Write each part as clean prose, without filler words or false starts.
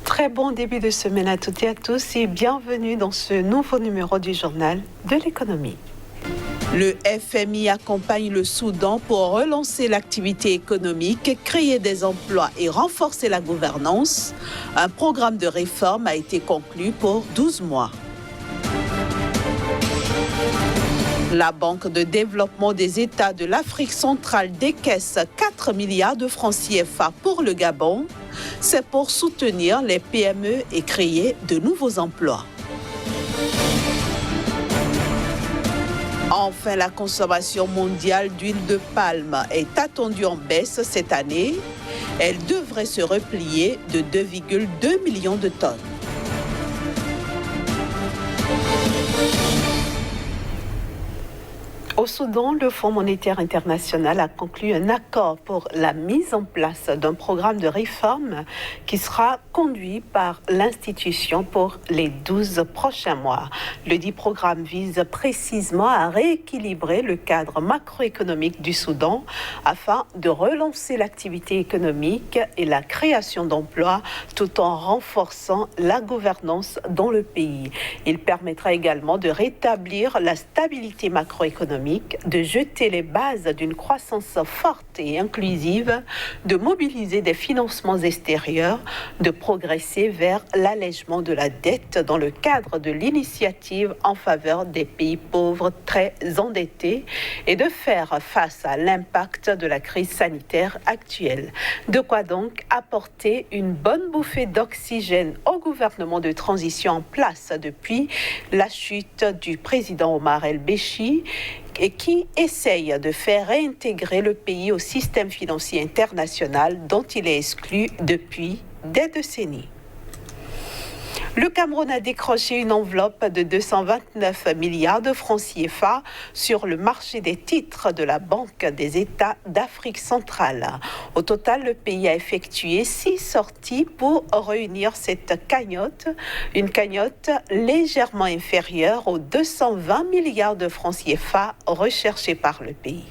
Très bon début de semaine à toutes et à tous et bienvenue dans ce nouveau numéro du journal de l'économie. Le FMI accompagne le Soudan pour relancer l'activité économique, créer des emplois et renforcer la gouvernance. Un programme de réforme a été conclu pour 12 mois. La Banque de développement des États de l'Afrique centrale décaisse 4 milliards de francs CFA pour le Gabon. C'est pour soutenir les PME et créer de nouveaux emplois. Enfin, la consommation mondiale d'huile de palme est attendue en baisse cette année. Elle devrait se replier de 2,2 millions de tonnes. Au Soudan, le Fonds monétaire international a conclu un accord pour la mise en place d'un programme de réforme qui sera conduit par l'institution pour les 12 prochains mois. Le dit programme vise précisément à rééquilibrer le cadre macroéconomique du Soudan afin de relancer l'activité économique et la création d'emplois tout en renforçant la gouvernance dans le pays. Il permettra également de rétablir la stabilité macroéconomique, de jeter les bases d'une croissance forte et inclusive, de mobiliser des financements extérieurs, de progresser vers l'allègement de la dette dans le cadre de l'initiative en faveur des pays pauvres très endettés et de faire face à l'impact de la crise sanitaire actuelle. De quoi donc apporter une bonne bouffée d'oxygène au gouvernement de transition en place depuis la chute du président Omar el-Béchi et qui essaye de faire réintégrer le pays au système financier international dont il est exclu depuis des décennies. Le Cameroun a décroché une enveloppe de 229 milliards de francs CFA sur le marché des titres de la Banque des États d'Afrique centrale. Au total, le pays a effectué 6 sorties pour réunir cette cagnotte, une cagnotte légèrement inférieure aux 220 milliards de francs CFA recherchés par le pays.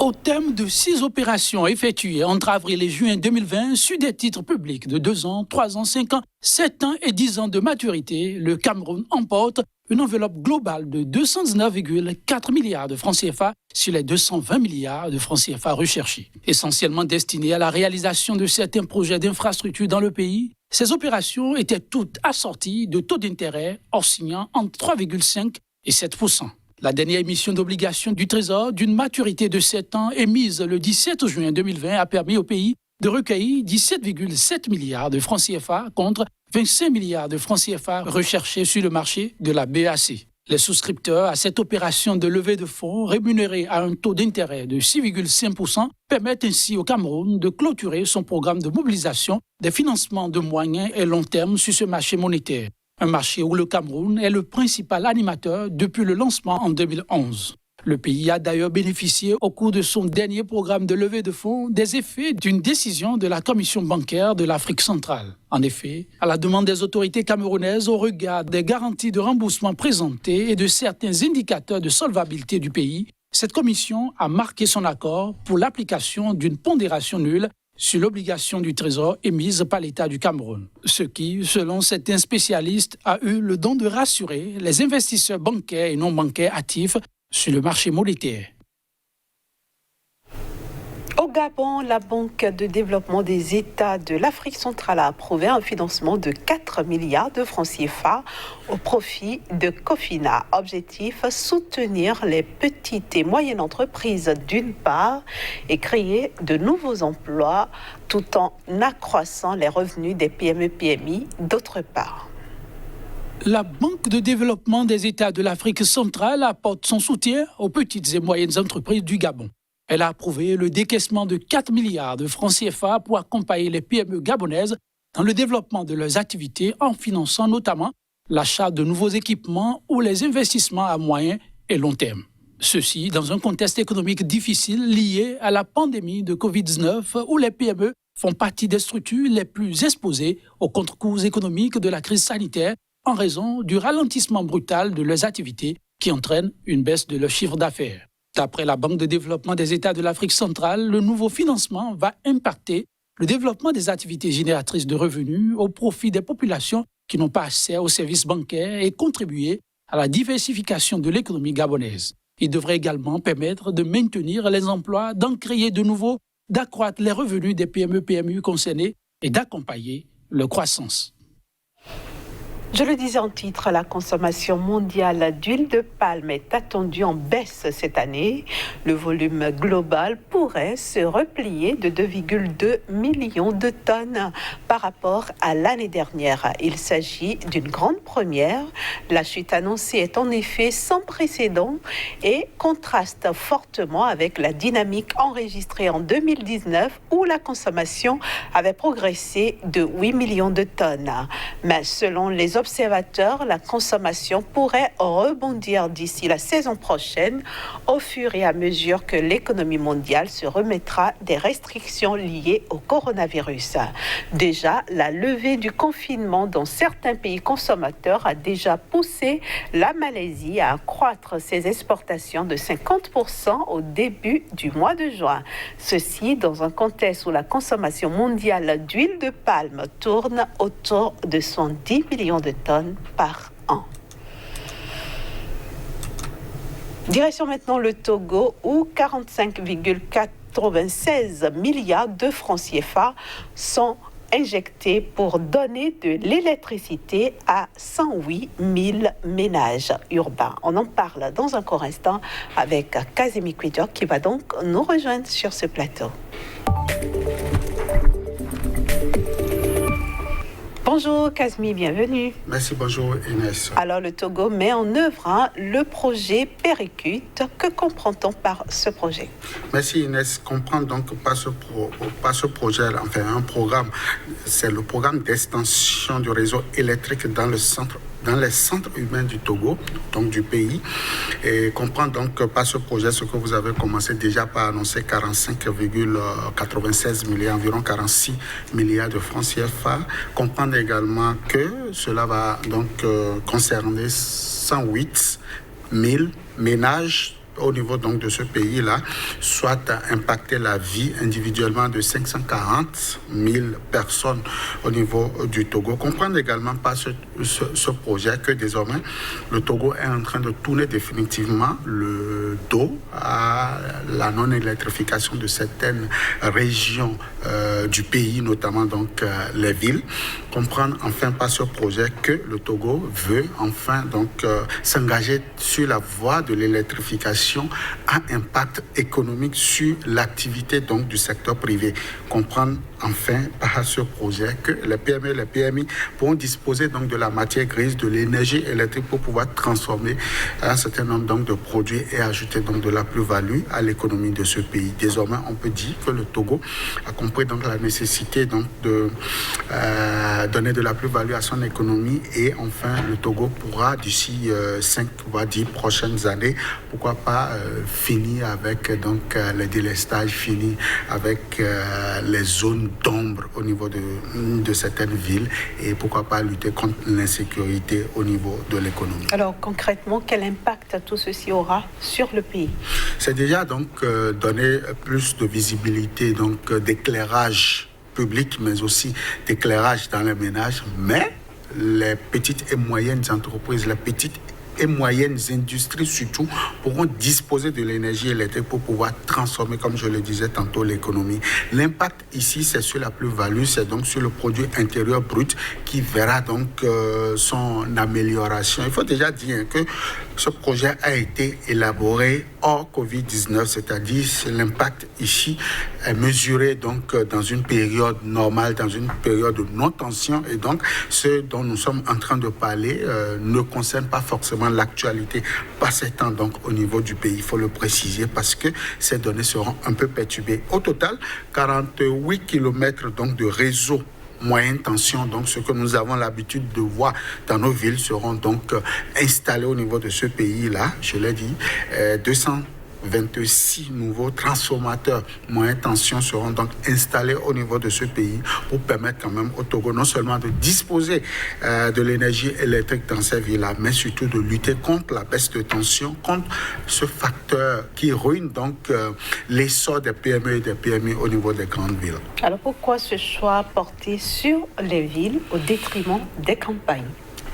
Au terme de 6 opérations effectuées entre avril et juin 2020 sur des titres publics de 2 ans, 3 ans, 5 ans, 7 ans et 10 ans de maturité, le Cameroun emporte une enveloppe globale de 219,4 milliards de francs CFA sur les 220 milliards de francs CFA recherchés. Essentiellement destinés à la réalisation de certains projets d'infrastructure dans le pays, ces opérations étaient toutes assorties de taux d'intérêt oscillant entre 3,5 et 7%. La dernière émission d'obligations du Trésor d'une maturité de 7 ans émise le 17 juin 2020 a permis au pays de recueillir 17,7 milliards de francs CFA contre 25 milliards de francs CFA recherchés sur le marché de la BAC. Les souscripteurs à cette opération de levée de fonds rémunérés à un taux d'intérêt de 6,5% permettent ainsi au Cameroun de clôturer son programme de mobilisation des financements de moyen et long terme sur ce marché monétaire. Un marché où le Cameroun est le principal animateur depuis le lancement en 2011. Le pays a d'ailleurs bénéficié au cours de son dernier programme de levée de fonds des effets d'une décision de la Commission bancaire de l'Afrique centrale. En effet, à la demande des autorités camerounaises au regard des garanties de remboursement présentées et de certains indicateurs de solvabilité du pays, cette commission a marqué son accord pour l'application d'une pondération nulle sur l'obligation du Trésor émise par l'État du Cameroun. Ce qui, selon certains spécialistes, a eu le don de rassurer les investisseurs bancaires et non bancaires actifs sur le marché monétaire. Au Gabon, la Banque de développement des États de l'Afrique centrale a approuvé un financement de 4 milliards de francs CFA au profit de Cofina. Objectif, soutenir les petites et moyennes entreprises d'une part et créer de nouveaux emplois tout en accroissant les revenus des PME-PMI d'autre part. La Banque de développement des États de l'Afrique centrale apporte son soutien aux petites et moyennes entreprises du Gabon. Elle a approuvé le décaissement de 4 milliards de francs CFA pour accompagner les PME gabonaises dans le développement de leurs activités en finançant notamment l'achat de nouveaux équipements ou les investissements à moyen et long terme. Ceci dans un contexte économique difficile lié à la pandémie de Covid-19 où les PME font partie des structures les plus exposées aux contre-coups économiques de la crise sanitaire en raison du ralentissement brutal de leurs activités qui entraîne une baisse de leur chiffre d'affaires. D'après la Banque de développement des États de l'Afrique centrale, le nouveau financement va impacter le développement des activités génératrices de revenus au profit des populations qui n'ont pas accès aux services bancaires et contribuer à la diversification de l'économie gabonaise. Il devrait également permettre de maintenir les emplois, d'en créer de nouveaux, d'accroître les revenus des PME-PMU concernés et d'accompagner leur croissance. Je le disais en titre, la consommation mondiale d'huile de palme est attendue en baisse cette année. Le volume global pourrait se replier de 2,2 millions de tonnes par rapport à l'année dernière. Il s'agit d'une grande première. La chute annoncée est en effet sans précédent et contraste fortement avec la dynamique enregistrée en 2019 où la consommation avait progressé de 8 millions de tonnes. Mais selon les observateurs, la consommation pourrait rebondir d'ici la saison prochaine au fur et à mesure que l'économie mondiale se remettra des restrictions liées au coronavirus. Déjà, la levée du confinement dans certains pays consommateurs a déjà poussé la Malaisie à accroître ses exportations de 50% au début du mois de juin. Ceci dans un contexte où la consommation mondiale d'huile de palme tourne autour de 110 millions de tonnes par an. Direction maintenant le Togo où 45,96 milliards de francs CFA sont injectés pour donner de l'électricité à 108 000 ménages urbains. On en parle dans un court instant avec Kazemi Kwidjok qui va donc nous rejoindre sur ce plateau. Bonjour Kazmi, bienvenue. Merci, bonjour Inès. Alors le Togo met en œuvre le projet Péricute. Que comprend-on par ce projet? Merci Inès. Comprendre donc pas ce projet, enfin un programme, c'est le programme d'extension du réseau électrique dans les centres urbains du Togo, donc du pays. Et comprendre donc par ce projet ce que vous avez commencé déjà par annoncer 45,96 milliards, environ 46 milliards de francs CFA. Comprendre également que cela va donc concerner 108 000 ménages au niveau donc de ce pays-là, soit impacter la vie individuellement de 540 000 personnes au niveau du Togo. Comprendre également par ce projet que désormais le Togo est en train de tourner définitivement le dos à la non-électrification de certaines régions du pays, notamment donc les villes. Comprendre enfin par ce projet que le Togo veut enfin donc s'engager sur la voie de l'électrification à impact économique sur l'activité donc du secteur privé. Comprendre enfin par ce projet que les PME et les PMI pourront disposer donc de la matière grise, de l'énergie électrique pour pouvoir transformer un certain nombre donc de produits et ajouter donc de la plus-value à l'économie de ce pays. Désormais, on peut dire que le Togo a compris donc la nécessité donc de donner de la plus-value à son économie et enfin le Togo pourra d'ici 5 voire 10 prochaines années, pourquoi pas finir avec donc les délestages, finir avec les zones d'ombre au niveau de certaines villes et pourquoi pas lutter contre l'insécurité au niveau de l'économie. Alors concrètement, quel impact tout ceci aura sur le pays? C'est déjà donc donner plus de visibilité, donc d'éclairage public, mais aussi d'éclairage dans les ménages, mais les petites et moyennes entreprises, les petites et moyennes industries surtout pourront disposer de l'énergie électrique pour pouvoir transformer, comme je le disais tantôt, l'économie. L'impact ici, c'est sur la plus-value, c'est donc sur le produit intérieur brut qui verra donc son amélioration. Il faut déjà dire que ce projet a été élaboré hors Covid-19, c'est-à-dire l'impact ici est mesuré donc dans une période normale, dans une période de non-tension et donc ce dont nous sommes en train de parler ne concerne pas forcément l'actualité passant donc au niveau du pays, il faut le préciser parce que ces données seront un peu perturbées. Au total, 48 km donc de réseau moyenne tension, donc ce que nous avons l'habitude de voir dans nos villes seront donc installés au niveau de ce pays-là, je l'ai dit, 200 26 nouveaux transformateurs moyenne tension seront donc installés au niveau de ce pays pour permettre quand même au Togo non seulement de disposer de l'énergie électrique dans ces villes-là, mais surtout de lutter contre la baisse de tension, contre ce facteur qui ruine donc l'essor des PME et des PMI au niveau des grandes villes. Alors pourquoi ce choix porté sur les villes au détriment des campagnes?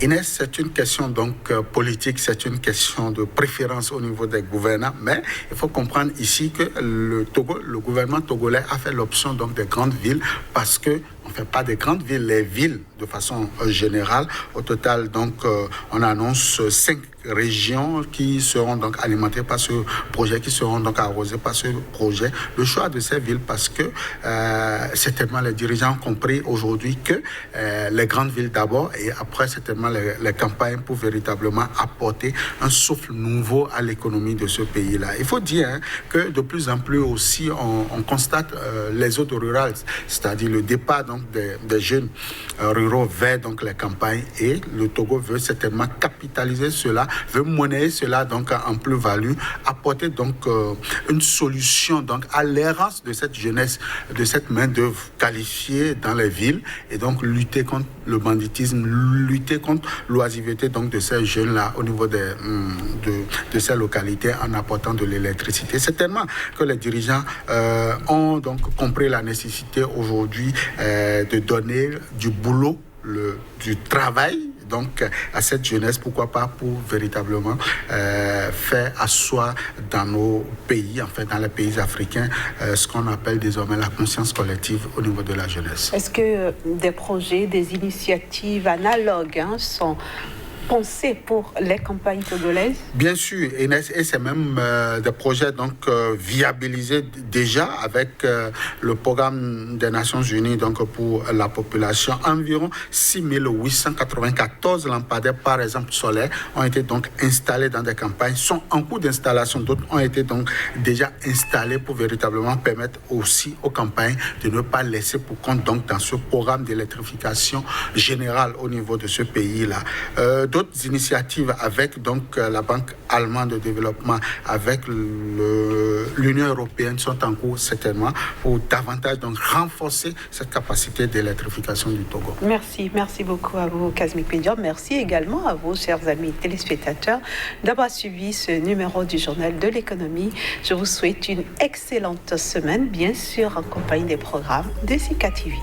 Inès, c'est une question donc politique, c'est une question de préférence au niveau des gouvernants, mais il faut comprendre ici que le gouvernement togolais a fait l'option donc des grandes villes parce que on ne fait pas des grandes villes, les villes de façon générale. Au total, donc, on annonce 5 régions qui seront donc alimentées par ce projet, qui seront donc arrosées par ce projet. Le choix de ces villes parce que certainement les dirigeants ont compris aujourd'hui que les grandes villes d'abord et après certainement les campagnes pour véritablement apporter un souffle nouveau à l'économie de ce pays-là. Il faut dire que de plus en plus aussi on constate les zones rurales, c'est-à-dire le départ donc des jeunes ruraux vers donc les campagnes et le Togo veut certainement capitaliser cela, veut monnayer cela donc en plus-value, apporter donc une solution donc à l'errance de cette jeunesse, de cette main-d'œuvre qualifiée dans les villes et donc lutter contre le banditisme, lutter contre l'oisiveté donc de ces jeunes-là au niveau de ces localités en apportant de l'électricité. C'est tellement que les dirigeants ont donc compris la nécessité aujourd'hui de donner du boulot, du travail donc à cette jeunesse, pourquoi pas pour véritablement faire asseoir dans nos pays, enfin dans les pays africains, ce qu'on appelle désormais la conscience collective au niveau de la jeunesse. Est-ce que des projets, des initiatives analogues sont pensés pour les campagnes togolaises? Bien sûr, et c'est même des projets donc viabilisés déjà avec le programme des Nations Unies donc pour la population. Environ 6894 lampadaires par exemple solaires ont été donc installés dans des campagnes, sont en cours d'installation, d'autres ont été donc déjà installés pour véritablement permettre aussi aux campagnes de ne pas laisser pour compte donc dans ce programme d'électrification générale au niveau de ce pays-là. D'autres initiatives avec donc la Banque allemande de développement, avec l'Union européenne sont en cours certainement pour davantage donc renforcer cette capacité d'électrification du Togo. Merci beaucoup à vous, Kazmi Pédior. Merci également à vous, chers amis téléspectateurs, d'avoir suivi ce numéro du Journal de l'économie. Je vous souhaite une excellente semaine, bien sûr en compagnie des programmes de Sika TV.